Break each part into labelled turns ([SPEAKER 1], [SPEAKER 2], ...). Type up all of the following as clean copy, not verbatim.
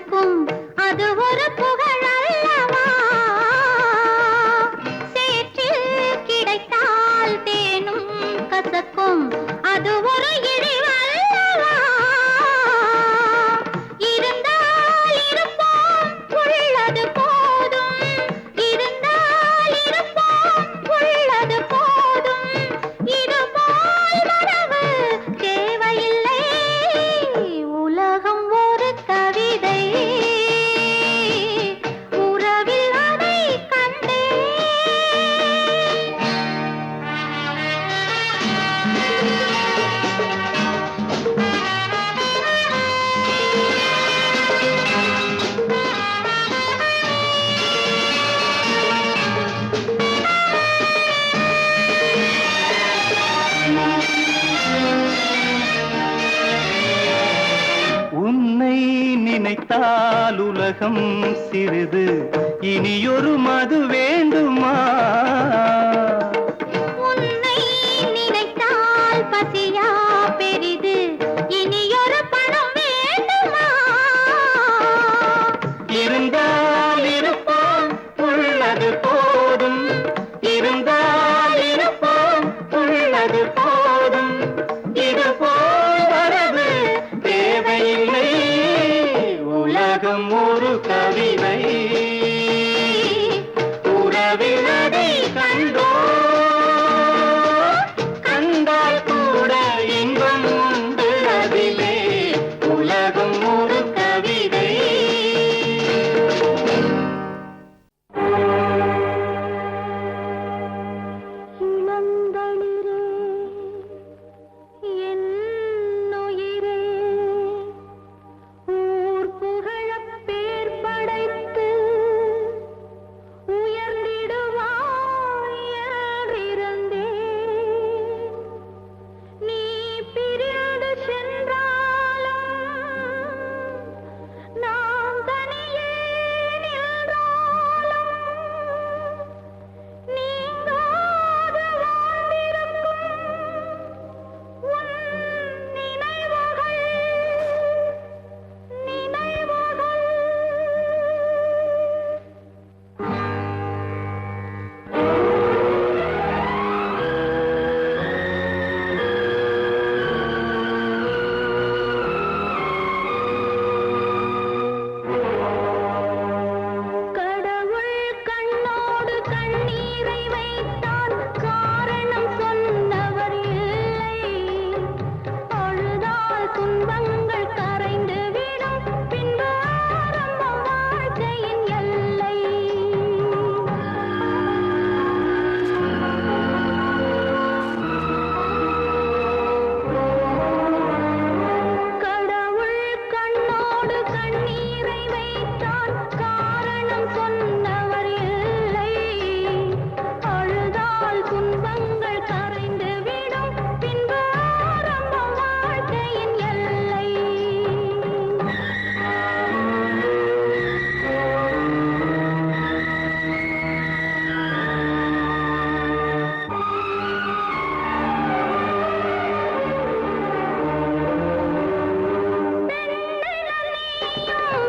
[SPEAKER 1] கசக்கும் அது ஒரு புகழ் அல்லவா? சேற்றில் கிடைத்தால் தேனும் கசக்கும் அது ஒரு இழிவல்லவா? இருந்தால் இருப்போம் உள்ளது போதும், இருந்தால் இருப்போம் உள்ளது போதும், இதுபோல் வரவு தேவையில்லை. உலகம் ஒரு கவிதை, உறவில் அதை கண்டேன்.
[SPEAKER 2] உன்னை நினைத்தால் உலகம் சிறிது, இனியொரு மது வேண்டுமா?
[SPEAKER 1] உன்னை நினைத்தால் பசியா பெரிது, இனியொரு பணம் வேண்டுமா?
[SPEAKER 2] இருந்தால் இருப்போம் உள்ளது போதும், இருந்தால் இருப்போம் உள்ளது போதும், இது போல் வரவு தேவையில்லை. உலகம் ஒரு கவிதை, உறவில் அதை கண்டோ, கண்டால் கூட இன்பம் உண்டு அதிலே. உலகம் ஒரு கவிதை.
[SPEAKER 1] இளந்தளிரே என் உயிரே, ஊர் புகழப் பேர் படைத்து உயர்ந்திடுவாய் என்றிருந்தேன். நீ பிரிந்து சென்றாலும் நாம் தனியே நின்றாலும் நீங்காது வாழ்ந்திருக்கும் உன் நினைவுகள், நினைவுகள். கடவுள் கண்ணோடு கண்ணீரை வைத்தான், காரணம் சொன்னவர் இல்லை. அழுதால் துன்பங்கள் கரைந்து விடும், பின்பு ஆரம்பம் வாழ்க்கையின் எல்லை. கடவுள் கண்ணோடு கண்ணீரை வைத்தான், காரணம் சொன்னவர் இல்லை. அழுதால் துன்பங்கள் கரைந்து விடும், பின்பு ஆரம்பம் வாழ்க்கையின் எல்லை.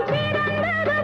[SPEAKER 1] பிறந்தது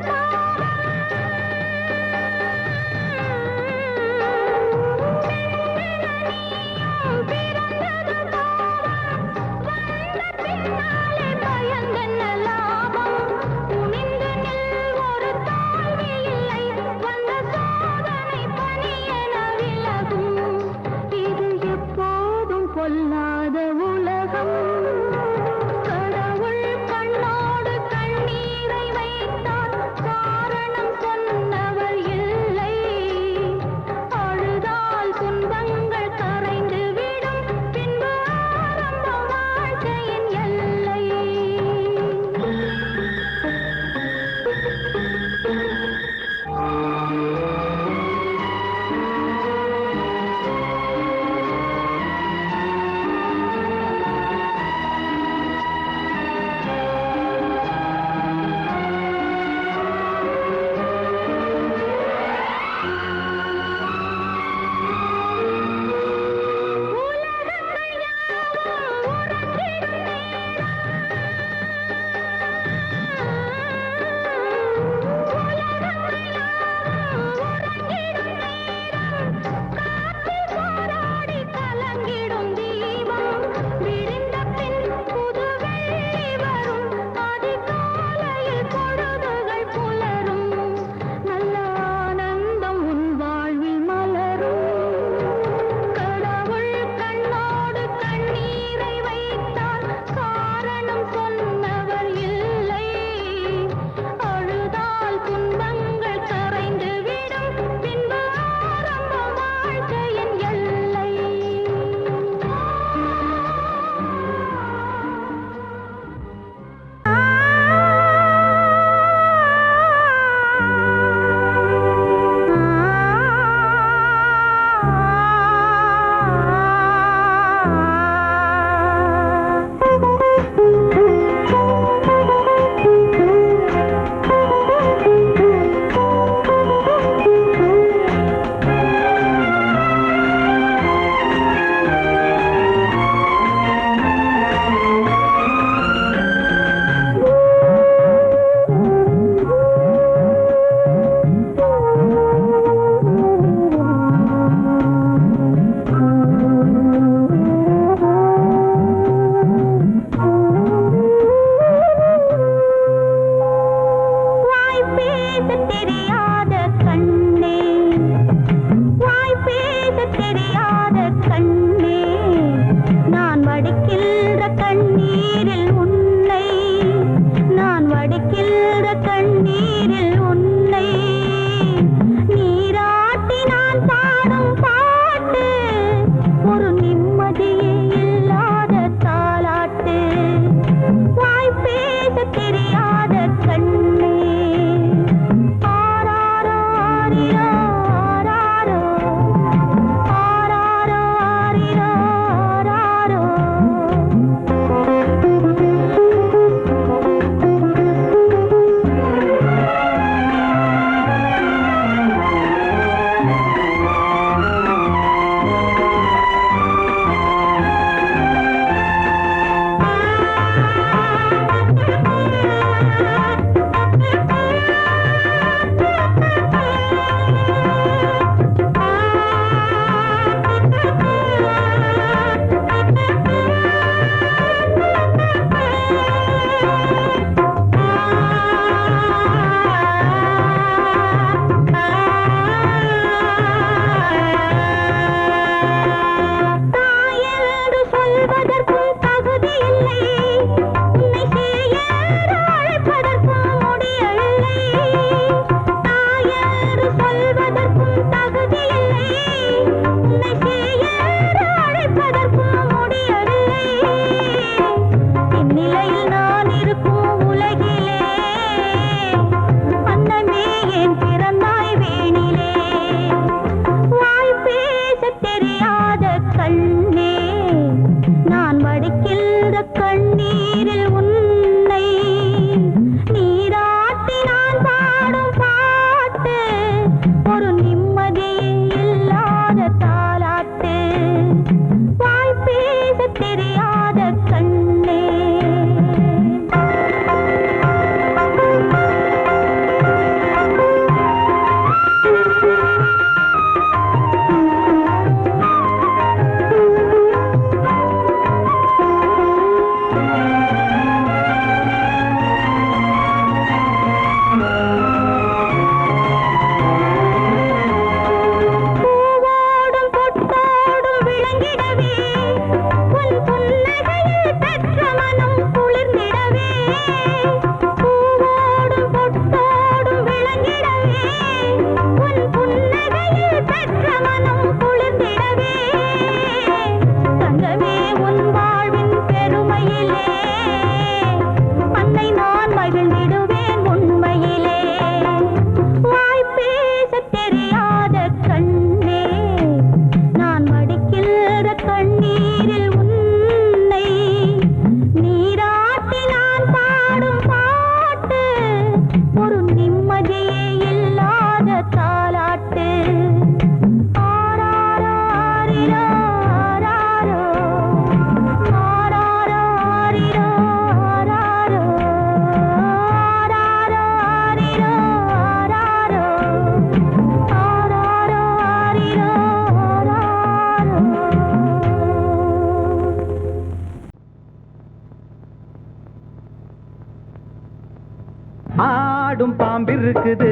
[SPEAKER 3] ஆடும் பாம்பு இருக்குது,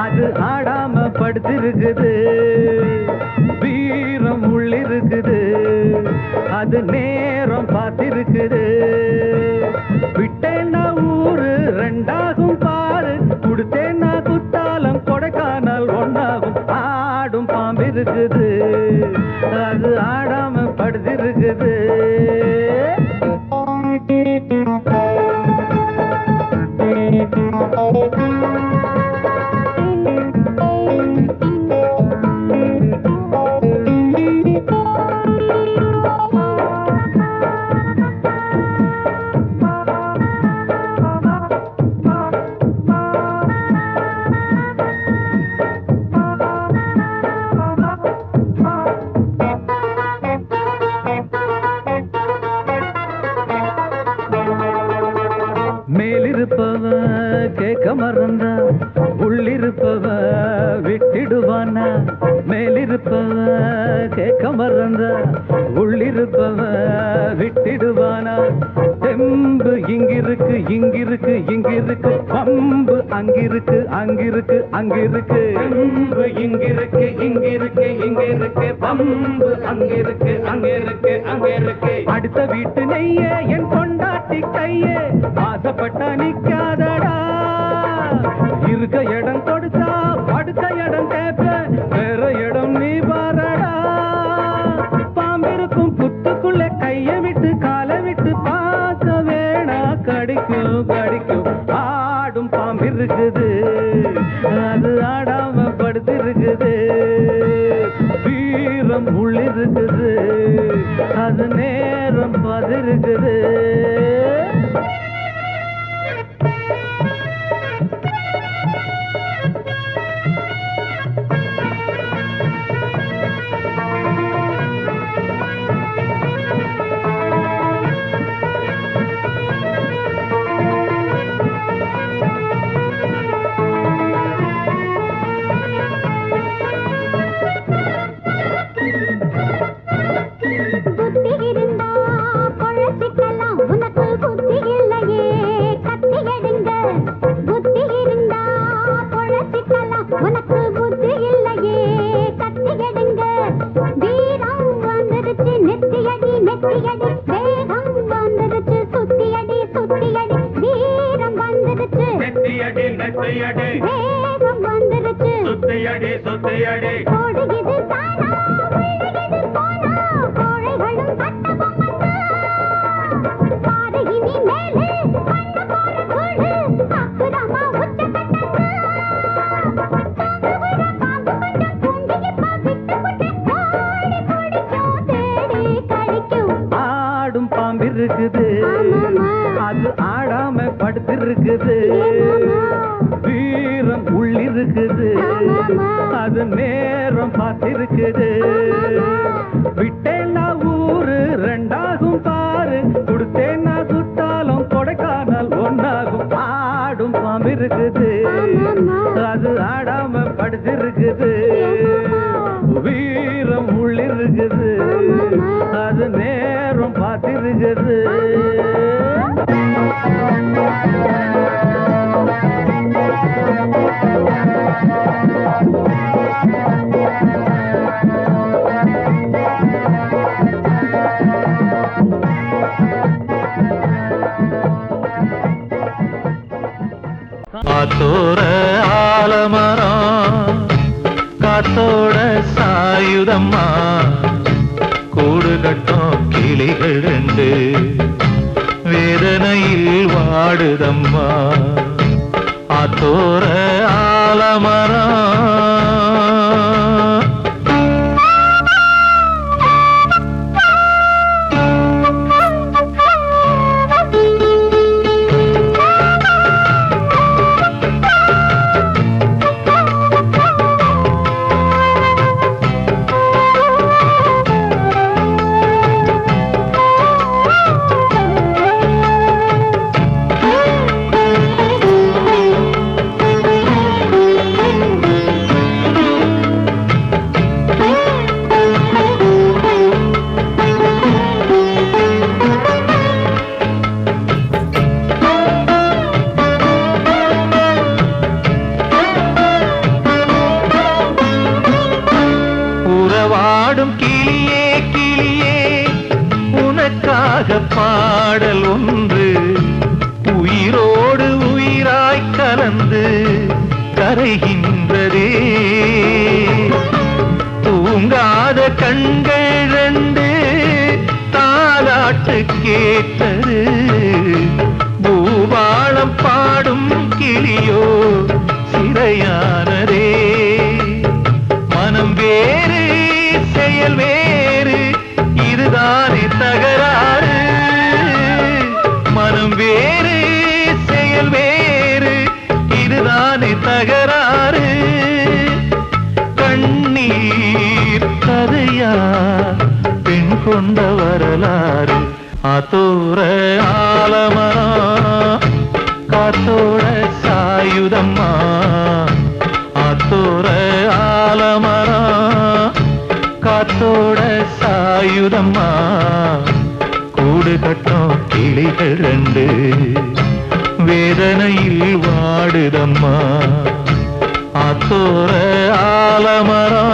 [SPEAKER 3] அது ஆடாம படுத்திருக்குது. வீரம் உள்ளிருக்குது, அது நேரம் பார்த்திருக்குது. விட்டேன்னா ஊரு ரெண்டாகும் பாரு, கொடுத்தேன்னா குத்தாலம் கொடைக்கானல் ஒன்னாகும். ஆடும் பாம்பு இருக்குது, அது ஆடாம படுத்திருக்குது. மேலிருப்பவன் கேட்க மறந்தா உள்ளிருப்பவ விட்டிடுவானா மேலிருப்பவ கேட்க மறந்தா உள்ளிருப்பவ விட்டிடுவானா தெம்பு இங்கிருக்கு இங்கிருக்கு இங்கிருக்கு பம்பு அங்கிருக்கு அங்கிருக்கு அங்கிருக்கு தெம்பு இங்கிருக்கு இங்கிருக்கு இங்கிருக்கு பம்பு அங்கிருக்கு அங்கிருக்கு அங்கிருக்கு அடுத்த வீட்டு நெய்ய என் கொண்டாட்டி கையே ஆசைப்பட்டா நிக்காதடா இருக்க இடம் கொடுத்தா படுத்த இடம் கேட்ப வேற இடம் நீ பாரடா பாம்பிருக்கும் புத்துக்குள்ள கைய விட்டு காலை விட்டு பார்க்க வேணா கடிக்கும் கடிக்கும் ஆடும் பாம்பிருக்குது அது ஆடாம படுத்திருக்குது வீரம் உள்ளிருக்குது அது நேரம் பதிருக்குது ஆடும் பாம்பிருக்குது அது ஆடாம படுத்திருக்குது வீரம் உள்ளிருக்குது அது நேரம் பார்த்திருக்குது விட்டேன்னா ஊரு ரெண்டாகும் பாரு கொடுத்தேன்னா குத்தாலும் கொடைக்கானல் ஒன்னாகும் ஆடும் பாம்பிருக்குது அது ஆடாம படுத்திருக்குது வீரம் உள்ளிருக்குது அது நேரம் பார்த்திருக்குது
[SPEAKER 2] காத்தோர ஆலமரம் காத்தோட சாயுதம்மா கூடு கட்டும் கிளிகள் ரெண்டு வேதனையில் வாடுதம்மா ஆத்தோர ஆலமரம் கிளியே கிளியே உனக்காக பாடல் ஒன்று உயிரோடு உயிராய் கலந்து கரைகின்றதே தூங்காத கண்கள் ரெண்டு தாலாட்டு கேட்டது பூபாளம் பாடும் கிளியோ சிறையானதே மனம் வேறு செயல் வேறு இதுதானே தகராறு மனம் வேறு செயல் வேறு இதுதானே தகராறு கண்ணீர் கதையா பெண் கொண்ட வரலாறு ஆத்தோர ஆலமரம் காத்தோட சாயுதம்மா ஆத்தோர ஆலமரம் காத்தோட சாயுதம்மா கூடு கட்டும் கிளிகள் ரெண்டு வேதனையில் வாடுதம்மா ஆத்தோர ஆலமரம்.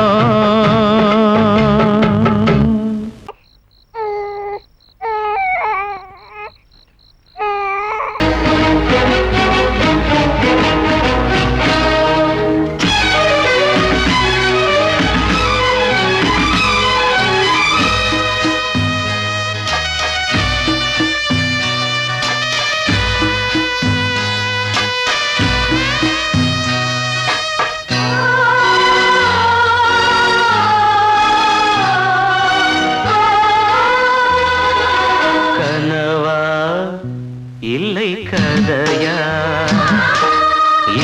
[SPEAKER 2] இல்லை கதையா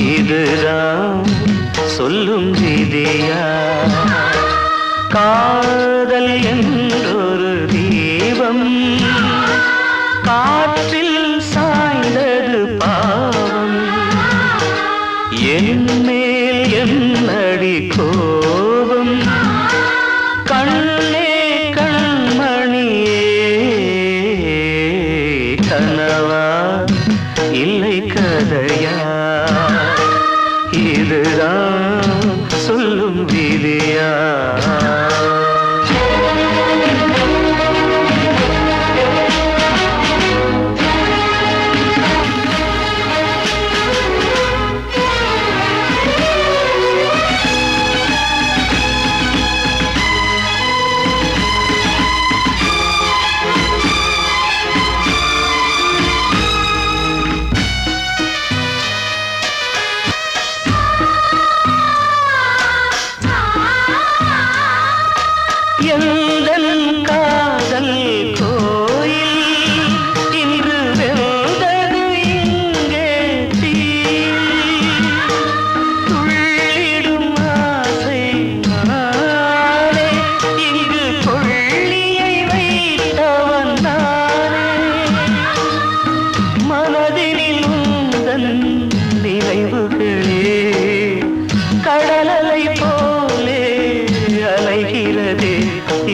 [SPEAKER 2] இதுதான் சொல்லும் விதியா காதல் என்றொரு தீபம் காற்றில் சாய்ந்தது பாவம் என் மேல் என்னடி கோபம் கண்ணே கண்மணியே கனவா இல்லை கதையா இதுதான் சொல்லும் விதியா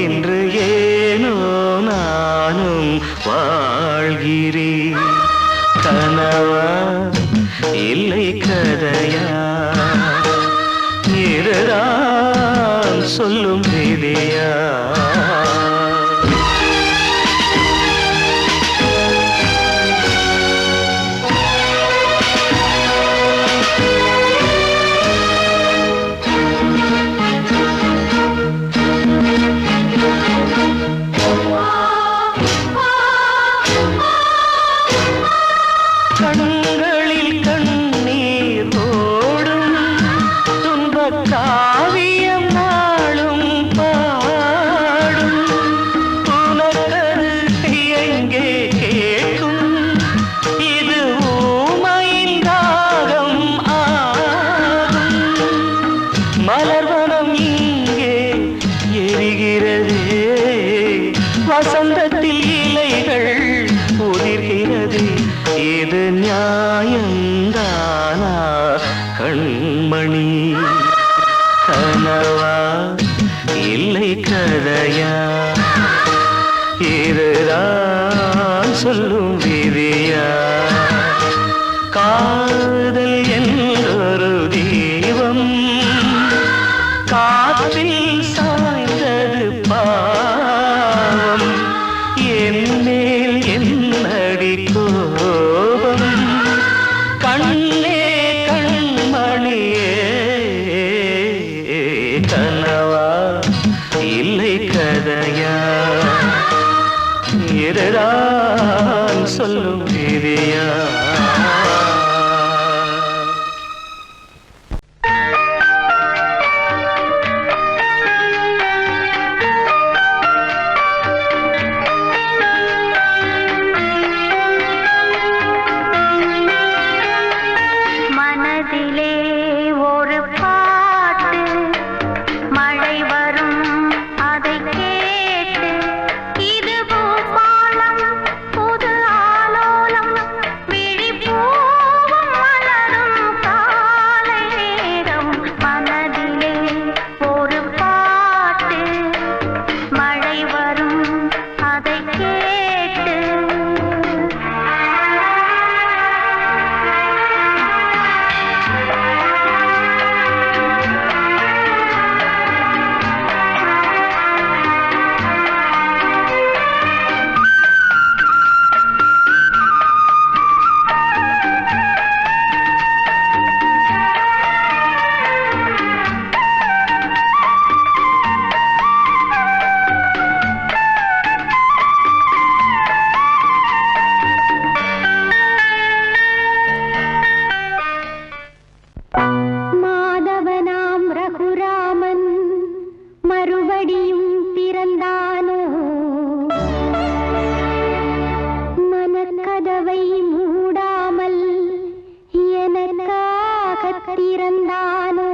[SPEAKER 2] இன்று ஏனோ நானும் வாழ்கிறேன் கனவா இல்லை கதையா இதுதான் சொல்லும் விதியா கண்களில் கண்ணீர் ஓடும் துன்பக் காவியம் நாளும் பாடும் உனக்கது எங்கே கேட்கும் இது ஊமையின் தாகம் ஆகும் மலர்வனம் இங்கே எரிகிறதே வசந்தத்தில் இலைகள் உதிர்கிறது இது நியாயந்தானா கண்மணி கனவா இல்லை கதையா இதுதான் சொல்லும் விதியா காதல் என்றொரு தீபம் காற்றில் சாய்ந்தது பாவம் என் மேல் என்னடி கோபம் கண்ணே கண்மணியே கனவா இல்லை கதையா இதுதான் சொல்லும் விதியா
[SPEAKER 1] மனதிலே ஒரு பாட்டு மழை வரும் அதை கேட்டு இது பூபாலம் புது ஆலோலம் விழிப்பூவும் மலரும் திறந்தானோ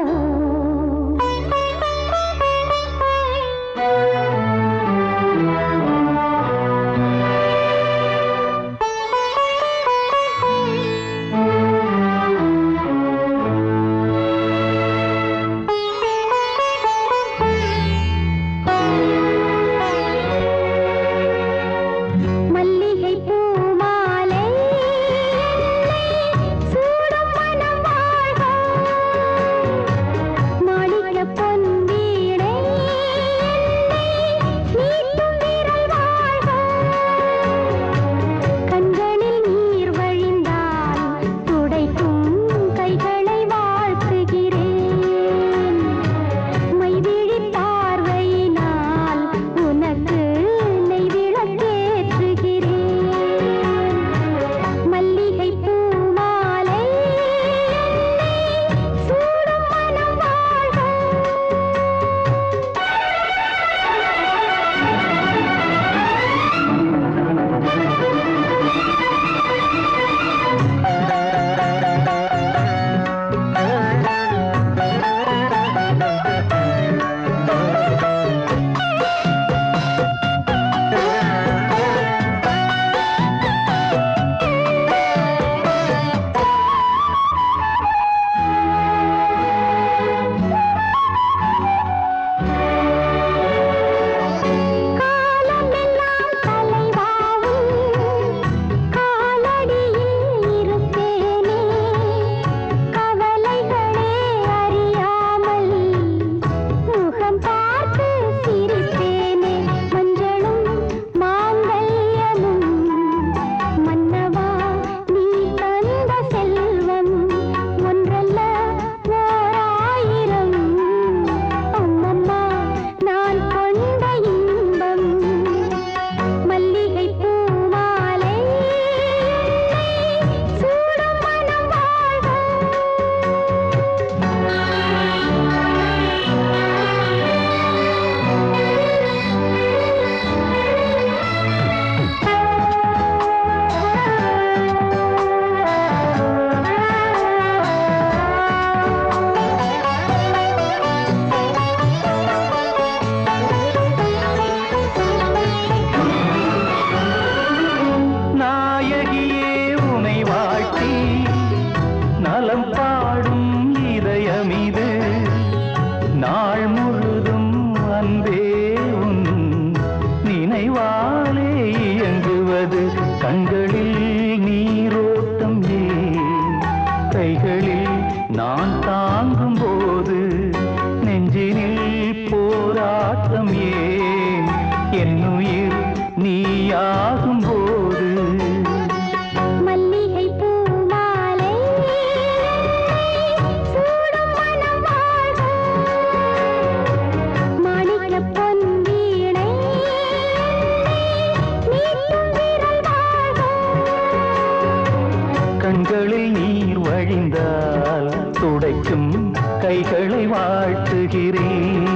[SPEAKER 2] கண்களில் நீர் வழிந்தால் துடைக்கும் கைகளை வாழ்த்துகிறேன்.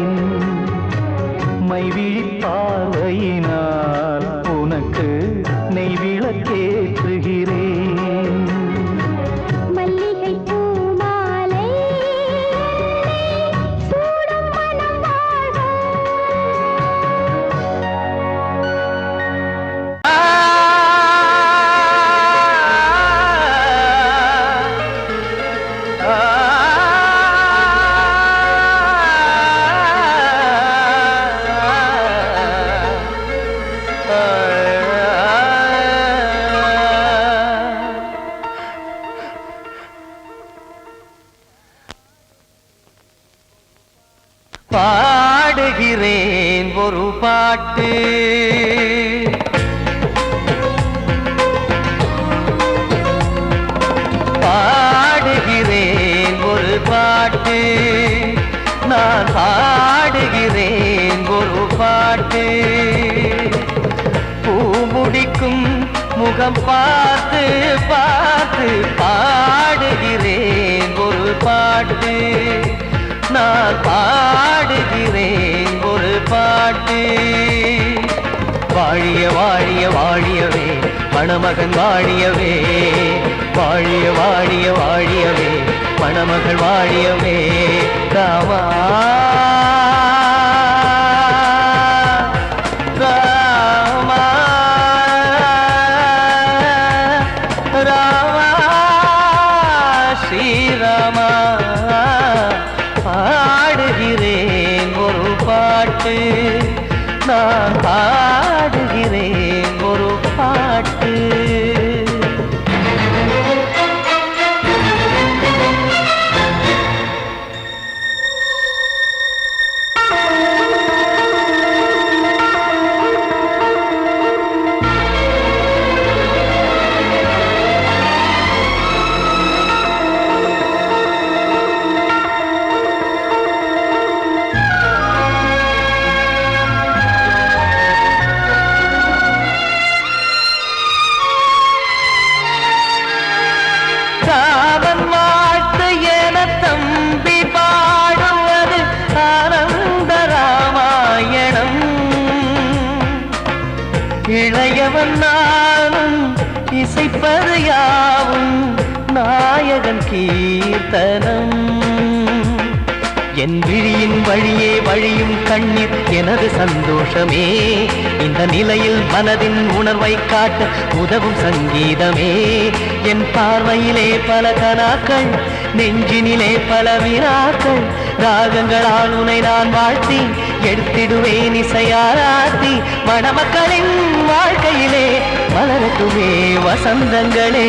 [SPEAKER 2] மைவிழி பார்வையினால் உனக்கு நெய்விளக்கேற்றுகிறேன்.
[SPEAKER 1] மல்லிகை பூமாலை சூடும் மனம் வாழ்க.
[SPEAKER 2] பாடுகிறேன் ஒரு பாட்டு, பாடுகிறேன் ஒரு பாட்டு, நான் பாடுகிறேன் ஒரு பாட்டு. பூ முடிக்கும் முகம் பார்த்து பார்த்து பாடுகிறேன் ஒரு பாட்டு, நான் பாடுகிறேன் ஒரு பாட்டு. வாழிய வாழிய வாழியவே மணமகன் வாழியவே, வாழிய வாழிய வாழியவே மணமகள் வாழியவே ராமா ராமா ராமா ஸ்ரீராமா பாடுகிறேன் ஒரு பாட்டு நான் பாடுகிறேன் ஒரு பாட்டு ராமன் வாழ்த்து என தம்பி பாடுவது ஆனந்த ராமாயணம் இளையவன் நானும் இசைப்பது யாவும் நாயகன் கீர்த்தனம் என் விழியின் வழியே வழியும் கண்ணீர் எனது சந்தோஷமே இந்த நிலையில் மனதின் உணர்வை காட்ட உதவும் சங்கீதமே என் பார்வையிலே பல கனாக்கள் நெஞ்சினிலே பல வினாக்கள் ராகங்களால் உனை நான் வாழ்த்தி எடுத்திடுவேன் இசையாராத்தி மணமக்களின் வாழ்க்கையிலே மலரட்டுமே வசந்தங்களே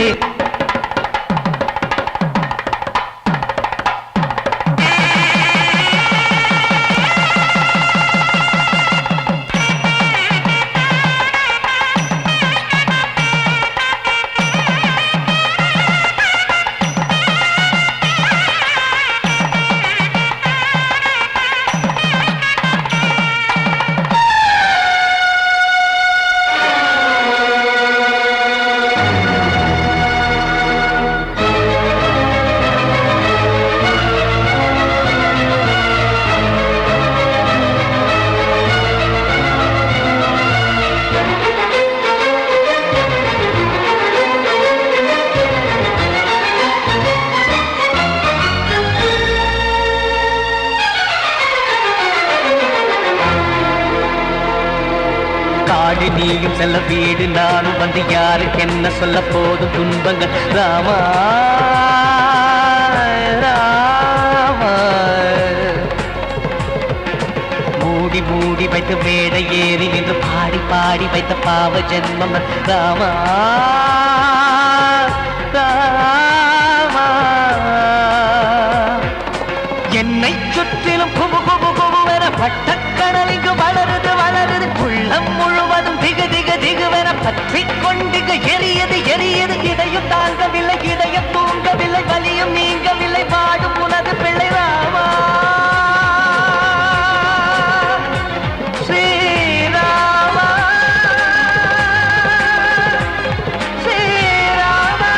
[SPEAKER 2] காடு நீயும் செல்ல வீடு நானும் வந்து யாருக்கு என்ன சொல்ல போதும் துன்பங்கள் ராமா ராமா மூடி மூடி வைத்த மேடை ஏறி நின்று பாடி பாடி வைத்த பாவ ஜென்மம் ராமா ராமா என்னை சுற்றிலும் குபு குபு குபுவென பட்டக்கடல் இங்கு வளருது வளருது உள்ளம் முழுவதும் திகு திகு திகுவென பற்றிக் கொண்டு எரியது எரியது இதையும் தாங்கவில்லை இதயம் தூங்கவில்லை வலியும் நீங்கவில்லை பாடும் உனது பிள்ளை ராமா ஸ்ரீராமா ஸ்ரீராமா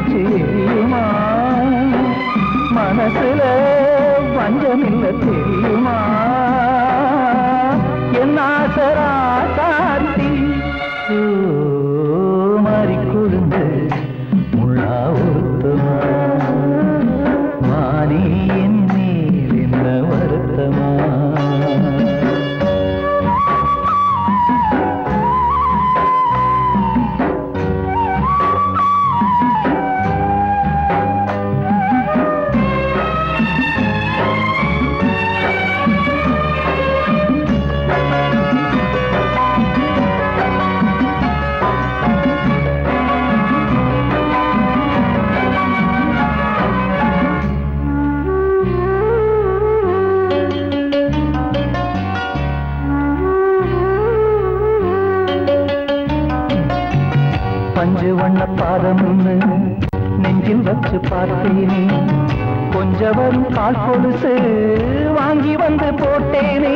[SPEAKER 3] பிடிச்சு எரியுமா மனசுல வஞ்சமில்ல தெரியுமா என் ஆசரா சாந்தி மாறி கொழுந்து முள்ளா ஒருத்தமா மானே என் மேல் என்ன வருத்தமா பஞ்சு வண்ண பாதம்னு நெஞ்சில் வச்சு பார்த்தேனே கொஞ்சம் வரும் கால் கொலுசு வாங்கி வந்து போட்டேனே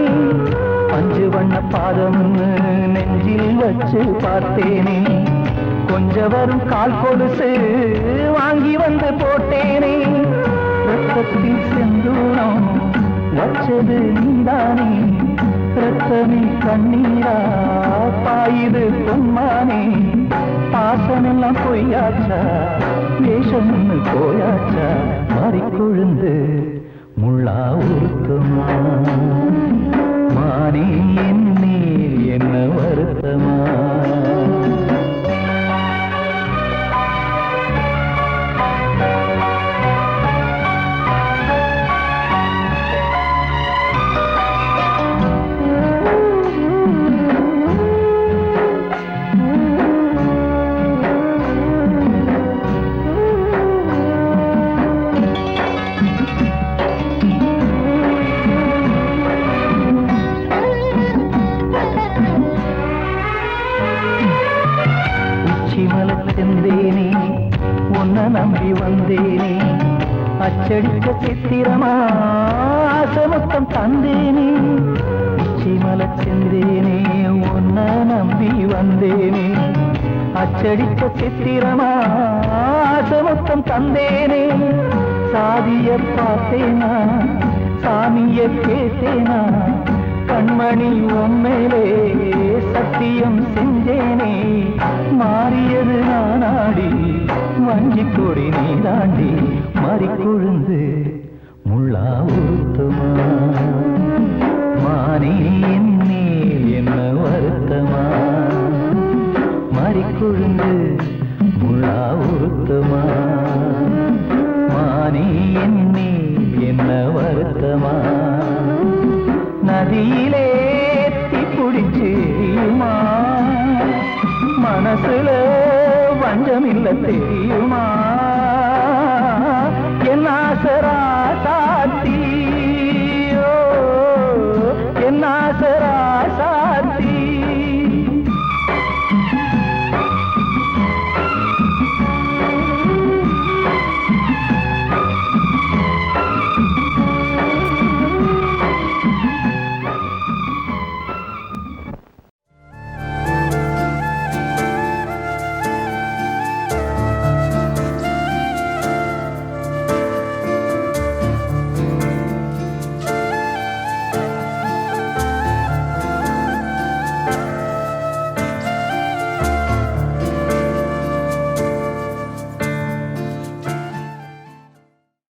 [SPEAKER 3] பஞ்சு வண்ண பாதம்னு நெஞ்சில் வச்சு பார்த்தேனே கொஞ்சம் வரும் கால் கொலுசு வாங்கி வந்து போட்டேனே ரத்தத்தில் செந்தூரம் வச்சது நீதானே ரத்தமே கண்ணீரா பாயுது பொன்மானே பாசமெல்லாம் பொய்யாச்சா வேஷம்னு போயாச்சா மாறி கொழுந்து முள்ளா உருத்தமா மானே என் மேல் என்ன வருத்தமா செந்தேனே உன்னை நம்பி வந்தேனே அச்சடிக்க சித்திரமா ஆசமொத்தம் தந்தேனே உச்சிமல செந்தேனே உன்னை நம்பி வந்தேனே அச்சடிக்க சித்திரமா ஆசமொத்தம் தந்தேனே சாதிய பார்த்தேனா சாமிய கேட்டேனா கண்மணி உம்மேலே சத்தியம் செஞ்சேனே மாறியது நானாடி வஞ்சி கொடி நீதாண்டி மாறி கொழுந்து முள்ளா உருத்தமா மானே என் மேல் என்ன வருத்தமா மாறி கொழுந்து முள்ளா உருத்தமா மானே என் மேல் என்ன வருத்தமா நதியிலே தீப்பிடிச்சு எரியுமா மனசுல வஞ்சமில்ல தெரியுமா